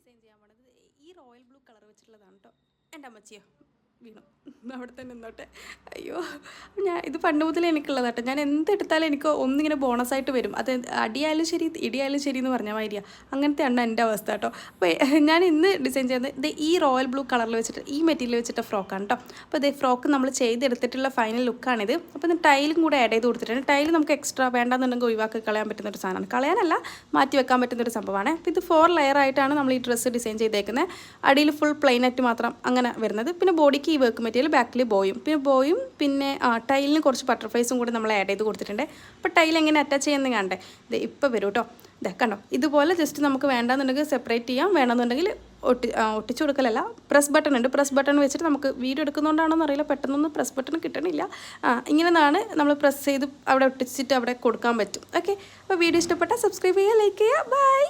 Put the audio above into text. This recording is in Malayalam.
ഡിസൈൻ ചെയ്യാൻ പോണത് ഈ റോയൽ ബ്ലൂ കളർ വെച്ചിട്ടുള്ളതാണ് കേട്ടോ. എൻ്റെ അമ്മച്ചിയോ വീണു അവിടെ തന്നെ നിന്നോട്ടെ. അയ്യോ, ഞാൻ ഇത് പണ്ട് മുതലേ എനിക്കുള്ളത് കേട്ടോ. ഞാൻ എന്തെടുത്താലും എനിക്ക് ഒന്നിങ്ങനെ ബോണസായിട്ട് വരും. അത് അടിയായാലും ശരി ഇടിയായാലും ശരി എന്ന് പറഞ്ഞാൽ മാതിരിയാ. അങ്ങനത്തെയാണ് എൻ്റെ അവസ്ഥ കേട്ടോ. അപ്പോൾ ഞാൻ ഇന്ന് ഡിസൈൻ ചെയ്യുന്നത് ഇത് ഈ റോയൽ ബ്ലൂ കളറിൽ വെച്ചിട്ട് ഈ മെറ്റീരിയൽ വെച്ചിട്ട് ഫ്രോക്കാണ് കേട്ടോ. അപ്പോൾ ഇത് ഫ്രോക്ക് നമ്മൾ ചെയ്തെടുത്തിട്ടുള്ള ഫൈനൽ ലുക്കാണിത്. അപ്പോൾ ഇത് ടൈലും കൂടെ ആഡ് ചെയ്ത് കൊടുത്തിട്ടുണ്ട്. ടൈൽ നമുക്ക് എക്സ്ട്രാ വേണ്ടാന്നുണ്ടെങ്കിൽ ഒഴിവാക്കി കളയാൻ പറ്റുന്നൊരു സാധനമാണ്. കളയാനല്ല, മാറ്റി വെക്കാൻ പറ്റുന്നൊരു സംഭവമാണ്. അപ്പോൾ ഇത് 4 ലെയർ ആയിട്ടാണ് നമ്മൾ ഈ ഡ്രസ്സ് ഡിസൈൻ ചെയ്തേക്കുന്നത്. അടിയിൽ ഫുൾ പ്ലെയിൻ ആയിട്ട് മാത്രം അങ്ങനെ വരുന്നത്. പിന്നെ ബോഡിക്ക് ഈ വർക്ക് മെറ്റീരിയൽ, ബാക്കിൽ ബോയും പിന്നെ ടൈലിന് കുറച്ച് ബട്ടർഫ്ലൈസും കൂടി നമ്മൾ ആഡ് ചെയ്ത് കൊടുത്തിട്ടുണ്ട്. അപ്പോൾ ടൈൽ എങ്ങനെ അറ്റാച്ച് ചെയ്യുന്നത് കണ്ടേ, ഇത് ഇപ്പോൾ വരും കേട്ടോ. ഇതാ കണ്ടോ, ഇതുപോലെ ജസ്റ്റ് നമുക്ക് വേണ്ടാന്നുണ്ടെങ്കിൽ സെപ്പറേറ്റ് ചെയ്യാം, വേണമെന്നുണ്ടെങ്കിൽ ഒട്ടിച്ചു കൊടുക്കലല്ല, പ്രസ് ബട്ടൺ ഉണ്ട്. പ്രസ് ബട്ടൺ വെച്ചിട്ട് നമുക്ക് വീഡിയോ എടുക്കുന്നതുകൊണ്ടാണോന്ന് അറിയില്ല, പെട്ടെന്നൊന്നും പ്രസ് ബട്ടൺ കിട്ടണില്ല. ഇങ്ങനെയാണ് നമ്മൾ പ്രസ് ചെയ്ത് അവിടെ ഒട്ടിച്ചിട്ട് അവിടെ കൊടുക്കാൻ പറ്റും. ഓക്കെ, അപ്പോൾ വീഡിയോ ഇഷ്ടപ്പെട്ടാൽ സബ്സ്ക്രൈബ് ചെയ്യുക, ലൈക്ക് ചെയ്യുക. ബൈ.